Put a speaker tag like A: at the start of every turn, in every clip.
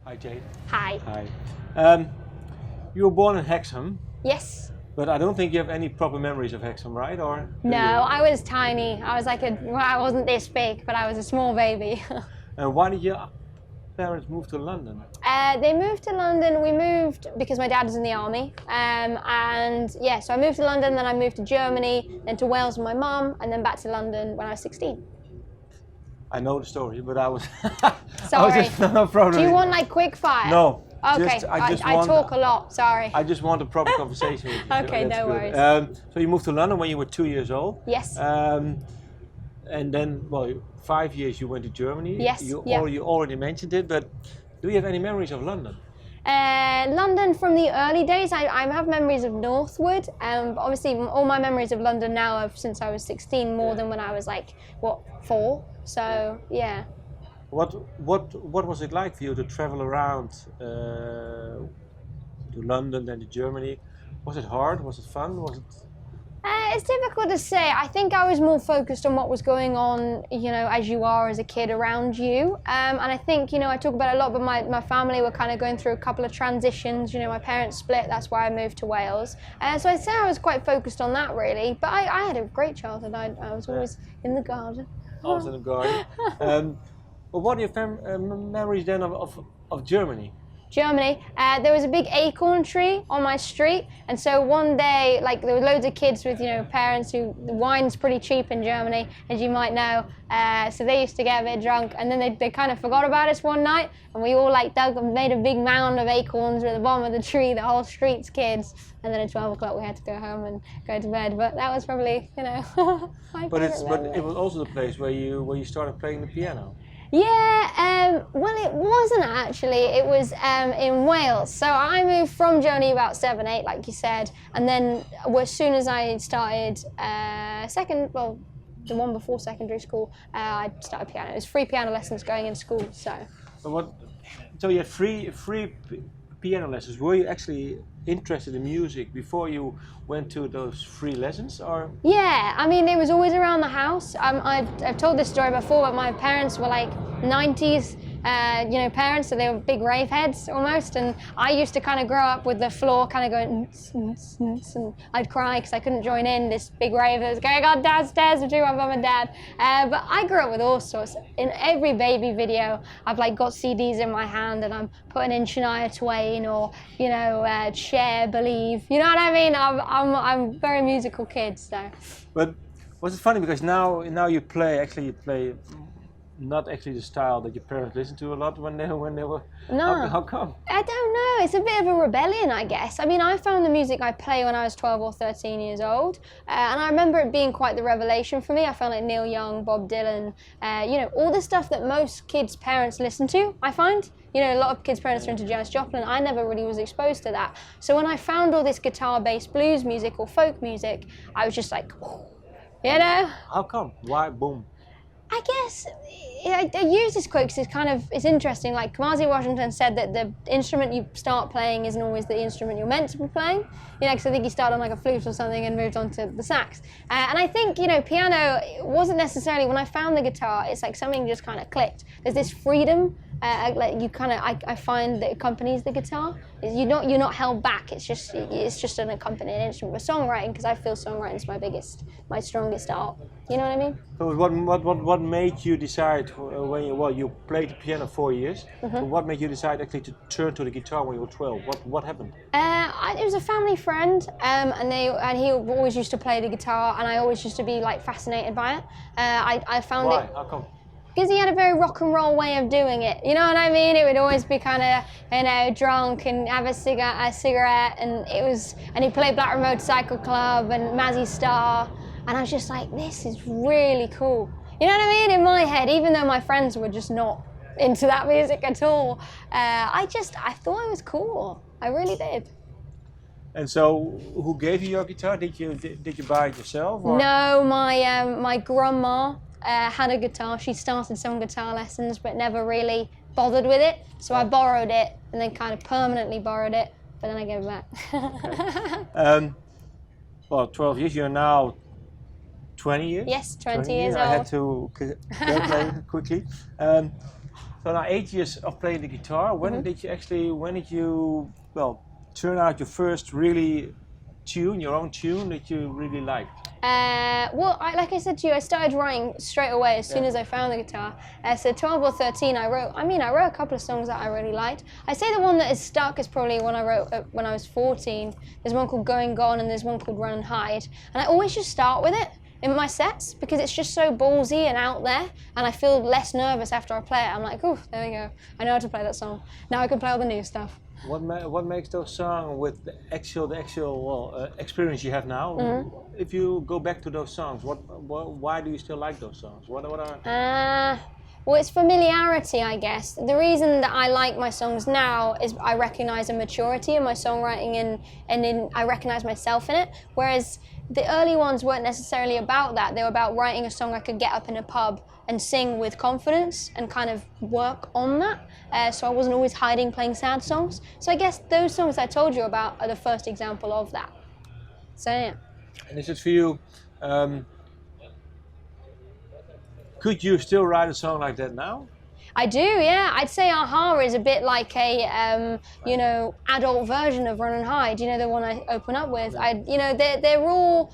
A: Hi, Jade.
B: Hi.
A: Hi. You were born in Hexham,
B: Yes.
A: but I don't think you have any proper memories of Hexham, right? Or do
B: No,
A: you?
B: I was tiny. I was like well, I wasn't this big, but I was a small baby.
A: Why did your parents move to London?
B: They moved to London. We moved because my dad was in the army. And yeah, so I moved to London, then I moved to Germany, then to Wales with my mum, and then back to London when I was 16.
A: I know the story, but I was.
B: Sorry.
A: I was just, no problem.
B: Do you want like quick fire?
A: No.
B: Okay. I talk a lot. Sorry.
A: I just want a proper conversation with you.
B: Okay,
A: That's
B: no
A: good.
B: worries.
A: So you moved to London when you were 2 years old.
B: Yes.
A: And then, well, 5 years you went to Germany.
B: Yes.
A: You
B: Yeah.
A: already mentioned it, but do you have any memories of London?
B: London from the early days, I have memories of Northwood. But obviously, all my memories of London now are since I was 16, more than when I was like, 4? So, yeah.
A: What was it like for you to travel around to London, then to Germany? Was it hard? Was it fun? Was it?
B: It's difficult to say. I think I was more focused on what was going on, as you are as a kid around you. And I think, I talk about it a lot, but my family were kind of going through a couple of transitions. My parents split, that's why I moved to Wales. So I'd say I was quite focused on that, really. But I had a great childhood. I was always in the garden.
A: Always in the garden. But what are your memories then of Germany?
B: Germany, there was a big acorn tree on my street, and so one day, like, there were loads of kids with, parents who, the wine's pretty cheap in Germany, as you might know, so they used to get a bit drunk, and then they kind of forgot about us one night, and we all like dug and made a big mound of acorns at the bottom of the tree, the whole street's kids, and then at 12 o'clock we had to go home and go to bed, but that was probably, my
A: But
B: favorite
A: it was also the place where you started playing the piano.
B: Yeah, well, it wasn't actually. It was in Wales. So I moved from Germany about 7, 8, like you said, and then as soon as I started the one before secondary school, I started piano. It was free piano lessons going in school. So.
A: So you had free piano lessons. Were you actually interested in music before you went to those free lessons, or?
B: Yeah, I mean, it was always around the house. I've told this story before, but my parents were like 90s parents, so they were big rave heads almost, and I used to kind of grow up with the floor kind of going and I'd cry because I couldn't join in this big rave that was going on downstairs between my mum and dad. But I grew up with all sorts. In every baby video, I've like got CDs in my hand and I'm putting in Shania Twain or Cher, Believe. You know what I mean? I'm a very musical kid. So.
A: But was it funny because now you play not actually the style that your parents listened to a lot when they were.
B: No.
A: How come?
B: I don't know. It's a bit of a rebellion, I guess. I mean, I found the music I play when I was 12 or 13 years old, and I remember it being quite the revelation for me. I found like Neil Young, Bob Dylan, all the stuff that most kids' parents listen to. I find. A lot of kids' parents are into Janis Joplin. I never really was exposed to that. So when I found all this guitar-based blues music or folk music, I was just like,
A: How come? Why? Boom.
B: I guess I use this quote because it's interesting. Like Kamasi Washington said that the instrument you start playing isn't always the instrument you're meant to be playing. Because I think he started on like a flute or something and moved on to the sax. And I think piano wasn't necessarily, when I found the guitar, it's like something just kind of clicked. There's this freedom. I find that accompanies the guitar. You're not held back. It's just an accompanying instrument. But songwriting, because I feel songwriting is my strongest art. You know what I mean?
A: So what made you decide when you played the piano 4 years?
B: Mm-hmm.
A: So what made you decide actually to turn to the guitar when you were 12? What happened?
B: It was a family friend, and he always used to play the guitar, and I always used to be like fascinated by it. I found
A: Why?
B: it.
A: How come?
B: Because he had a very rock and roll way of doing it. You know what I mean? It would always be kind of, drunk and have a cigarette, and he played Black Motorcycle Club and Mazzy Star, and I was just like, this is really cool. You know what I mean? In my head, even though my friends were just not into that music at all, I thought it was cool. I really did.
A: And so, who gave you your guitar? Did you buy it yourself? Or?
B: No, my grandma had a guitar. She started some guitar lessons, but never really bothered with it. So I borrowed it, and then kind of permanently borrowed it, but then I gave it back.
A: Okay. 12 years. You're now 20 years.
B: Yes, 20 years
A: I had
B: old.
A: to calculate quickly. So now 8 years of playing the guitar. When did you actually? When did you turn out your first really tune, your own tune that you really liked?
B: Well, like I said to you, I started writing straight away as soon as I found the guitar. So 12 or 13, I wrote a couple of songs that I really liked. I'd say the one that is stuck is probably one I wrote when I was 14. There's one called Going Gone and there's one called Run and Hide. And I always just start with it in my sets because it's just so ballsy and out there, and I feel less nervous after I play it. I'm like, oh, there we go. I know how to play that song. Now I can play all the new stuff.
A: What makes those songs with the actual experience you have now? If you go back to those songs, why do you still like those songs? What are?
B: Well, it's familiarity, I guess. The reason that I like my songs now is I recognise a maturity in my songwriting and I recognise myself in it. Whereas the early ones weren't necessarily about that. They were about writing a song I could get up in a pub and sing with confidence and kind of work on that. So I wasn't always hiding playing sad songs. So I guess those songs I told you about are the first example of that. So yeah.
A: And is it for you? Could you still write a song like that now?
B: I do, yeah. I'd say Aha is a bit like a, adult version of Run and Hide. You know, the one I open up with. They're all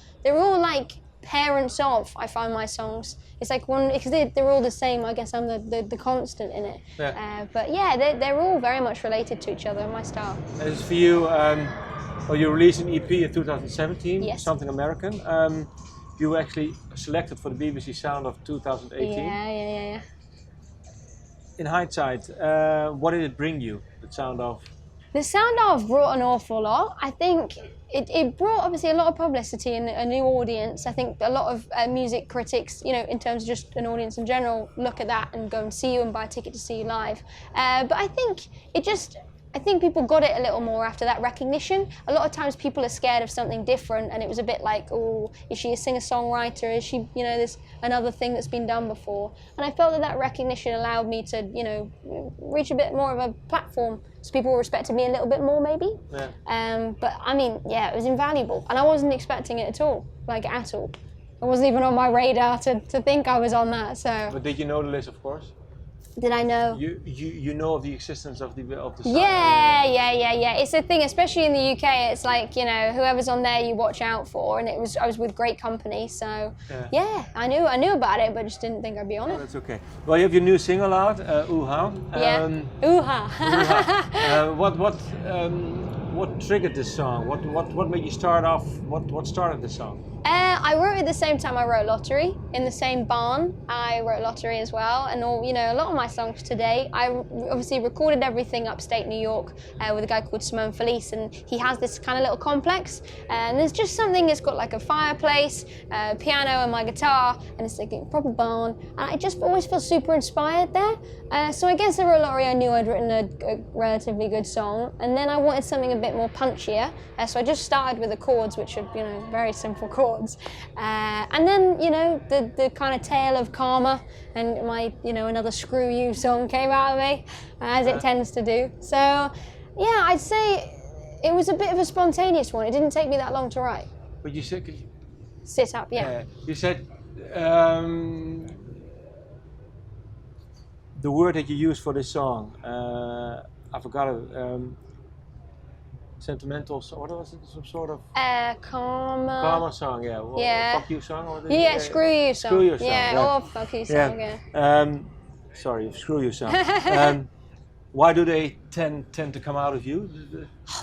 B: like parents of. I find my songs. It's like one because they're all the same. I guess I'm the constant in it.
A: Yeah.
B: But yeah, they're all very much related to each other in my style.
A: And it's for you. You released an EP in 2017.
B: Yes.
A: Something American. You were actually selected for the BBC Sound of 2018.
B: Yeah.
A: In hindsight, what did it bring you, the Sound of?
B: The Sound of brought an awful lot. I think it brought obviously a lot of publicity and a new audience. I think a lot of music critics, in terms of just an audience in general, look at that and go and see you and buy a ticket to see you live. But I think I think people got it a little more after that recognition. A lot of times people are scared of something different and it was a bit like, oh, is she a singer-songwriter? Is she, there's another thing that's been done before. And I felt that recognition allowed me to, reach a bit more of a platform so people respected me a little bit more maybe.
A: Yeah.
B: But I mean, yeah, it was invaluable. And I wasn't expecting it at all, at all. It wasn't even on my radar to think I was on that, so.
A: But did you know the list, of course?
B: Did I know?
A: You know of the existence of the song?
B: Yeah. It's a thing, especially in the UK. It's like whoever's on there, you watch out for. And I was with great company, so yeah, I knew about it, but just didn't think I'd be on it.
A: That's okay. Well, you have your new single out, Ooh-Ha.
B: Ooh-Ha.
A: What triggered this song? What made you start off? What started this song?
B: I wrote at the same time I wrote Lottery. In the same barn, I wrote Lottery as well. And a lot of my songs today, I obviously recorded everything upstate New York with a guy called Simone Felice, and he has this kind of little complex. And there's just something that's got like a fireplace, piano and my guitar, and it's like a proper barn. And I just always feel super inspired there. So I guess I wrote Lottery, I knew I'd written a relatively good song. And then I wanted something a bit more punchier. So I just started with the chords, which are, very simple chords. And then, the kind of tale of karma and my, another Screw You song came out of me, as it tends to do. So, yeah, I'd say it was a bit of a spontaneous one. It didn't take me that long to write.
A: But you said...
B: Sit up, yeah.
A: You said the word that you used for this song, I forgot it. Sentimental song. What was it? Some sort of karma song, yeah.
B: Yeah.
A: Fuck you song. Or
B: yeah, Screw You song.
A: Screw You song.
B: Yeah, or Fuck You song. Yeah.
A: Sorry, Screw You song. Why do they tend to come out of you?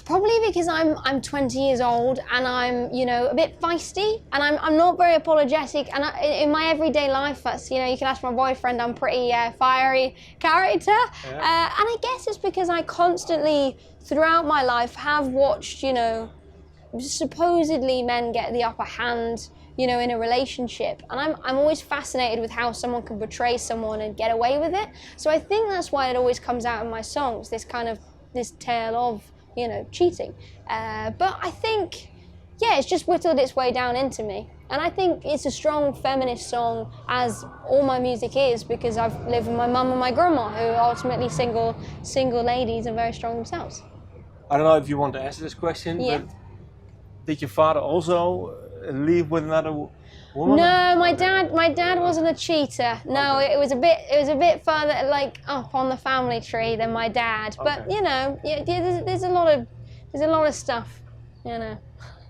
B: Probably because I'm 20 years old and I'm a bit feisty and I'm not very apologetic, and in my everyday life that's you can ask my boyfriend, I'm pretty fiery character. And I guess it's because I constantly throughout my life have watched supposedly men get the upper hand in a relationship, and I'm always fascinated with how someone can betray someone and get away with it. So I think that's why it always comes out in my songs, this tale of cheating. But I think it's just whittled its way down into me, and I think it's a strong feminist song, as all my music is, because I've lived with my mum and my grandma, who are ultimately single ladies and very strong themselves.
A: I don't know if you want to answer this question, but did your father also leave with another woman?
B: No, my dad wasn't a cheater. No,
A: Okay.
B: it was a bit further like up on the family tree than my dad. But
A: Okay.
B: you know, yeah, there's a lot of stuff, you know.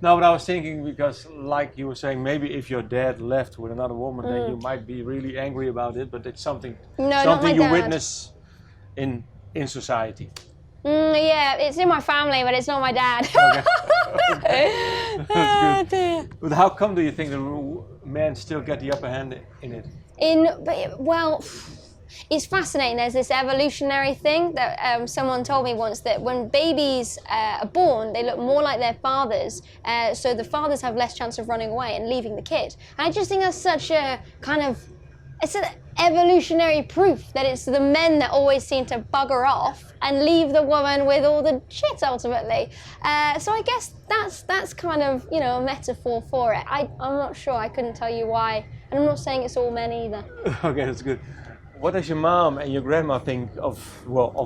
A: No, but I was thinking because, like you were saying, maybe if your dad left with another woman, then you might be really angry about it. But it's something,
B: No, not my
A: something you
B: dad.
A: witness in society.
B: Yeah, it's in my family, but it's not my dad.
A: Okay. That's good.
B: Dear.
A: But how come do you think the men still get the upper hand in it?
B: Well, it's fascinating. There's this evolutionary thing that someone told me once, that when babies are born, they look more like their fathers, so the fathers have less chance of running away and leaving the kid. And I just think that's such a kind of, it's an evolutionary proof that it's the men that always seem to bugger off and leave the woman with all the shit ultimately. So I guess that's kind of, you know, a metaphor for it. I'm not sure, I couldn't tell you why. And I'm not saying it's all men either.
A: Okay, that's good. What does your mom and your grandma think of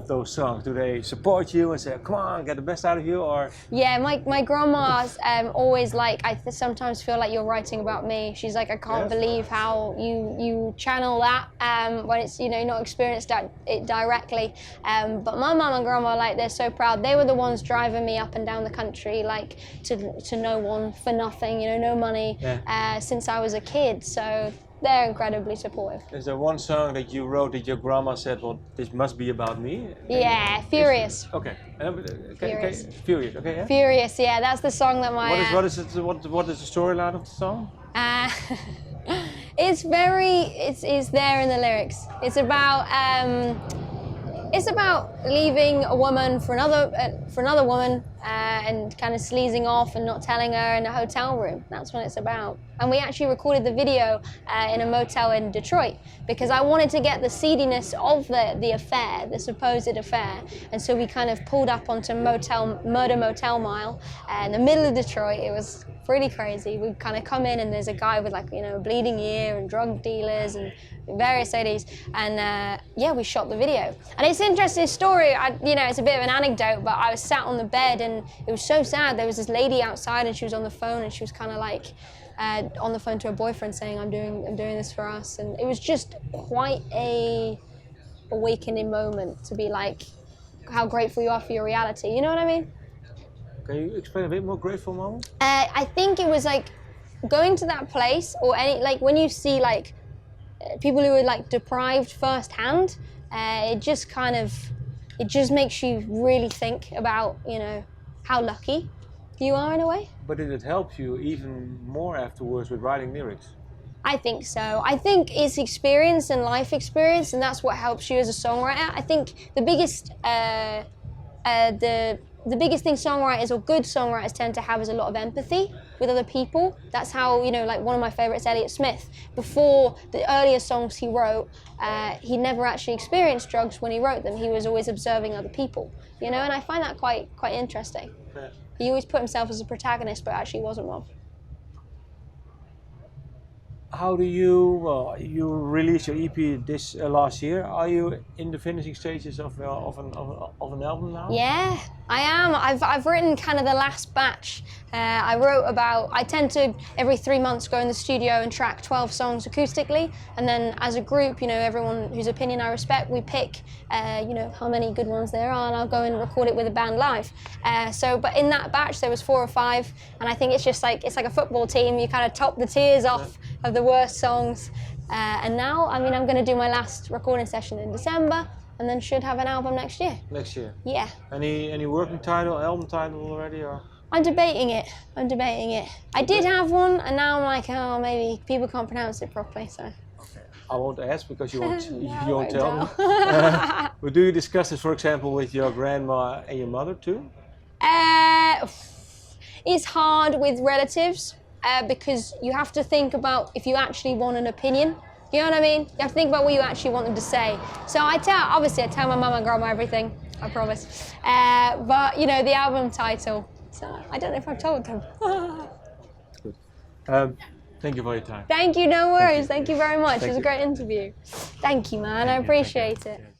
A: those songs? Do they support you and say, "Come on, get the best out of you," or?
B: Yeah, my grandma's always like, I sometimes feel like you're writing about me. She's like, I can't believe how you channel that when it's, you know, not experienced it directly. But my mum and grandma, like, they're so proud. They were the ones driving me up and down the country, like to no one for nothing, you know, no money, since I was a kid. So they're incredibly supportive.
A: Is there one song that you wrote that your grandma said, "Well, this must be about me"?
B: Yeah, Furious.
A: Okay.
B: Furious.
A: Furious. Okay. Yeah.
B: Furious, yeah, that's the song that my...
A: What is the storyline of the song?
B: It's there in the lyrics. It's about leaving a woman for another woman and kind of sleazing off and not telling her in a hotel room. That's what it's about. And we actually recorded the video in a motel in Detroit because I wanted to get the seediness of the affair, the supposed affair. And so we kind of pulled up onto Murder Motel Mile in the middle of Detroit. It was pretty crazy. We kind of come in and there's a guy with, like, you know, bleeding ear and drug dealers and various ladies, and yeah, we shot the video. And it's an interesting story. You know, it's a bit of an anecdote, but I was sat on the bed and it was so sad. There was this lady outside and she was on the phone and she was kind of like on the phone to her boyfriend saying, I'm doing this for us. And it was just quite a awakening moment to be like, how grateful you are for your reality. You know what I mean?
A: Can you explain a bit more grateful moment?
B: I think it was like going to that place, or any, like when you see like people who are like deprived firsthand, it just makes you really think about, you know, how lucky you are in a way.
A: But did it help you even more afterwards with writing lyrics?
B: I think so. I think it's experience and life experience, and that's what helps you as a songwriter. I think the biggest thing songwriters or good songwriters tend to have is a lot of empathy with other people. That's how, you know, like one of my favorites, Elliott Smith, before the earlier songs he wrote, he never actually experienced drugs when he wrote them. He was always observing other people, you know, and I find that quite interesting.
A: Yeah.
B: He always put himself as a protagonist, but actually wasn't one.
A: How do you, you released your EP this last year. Are you in the finishing stages of an album now?
B: Yeah, I am. I've written kind of the last batch. I tend to every 3 months go in the studio and track 12 songs acoustically, and then as a group, you know, everyone whose opinion I respect, we pick, you know, how many good ones there are, and I'll go and record it with a band live. But in that batch there was 4 or 5, and I think it's just like, it's like a football team. You kind of top the tiers off of the worst songs, and now, I mean, I'm going to do my last recording session in December, and then should have an album next year.
A: Next year?
B: Yeah.
A: Any working title, album title already, or?
B: I'm debating it. I did have one, and now I'm like, oh, maybe people can't pronounce it properly, so.
A: Okay. I won't ask because you won't,
B: No,
A: you won't tell me. But do you discuss this, for example, with your grandma and your mother too?
B: It's hard with relatives because you have to think about if you actually want an opinion. You know what I mean? You have to think about what you actually want them to say. So obviously I tell my mum and grandma everything, I promise. But, you know, the album title, so I don't know if I've told them.
A: Good. Thank you for your time.
B: Thank you, no worries. Thank you very much. It was a great interview. Thank you, man. I appreciate it.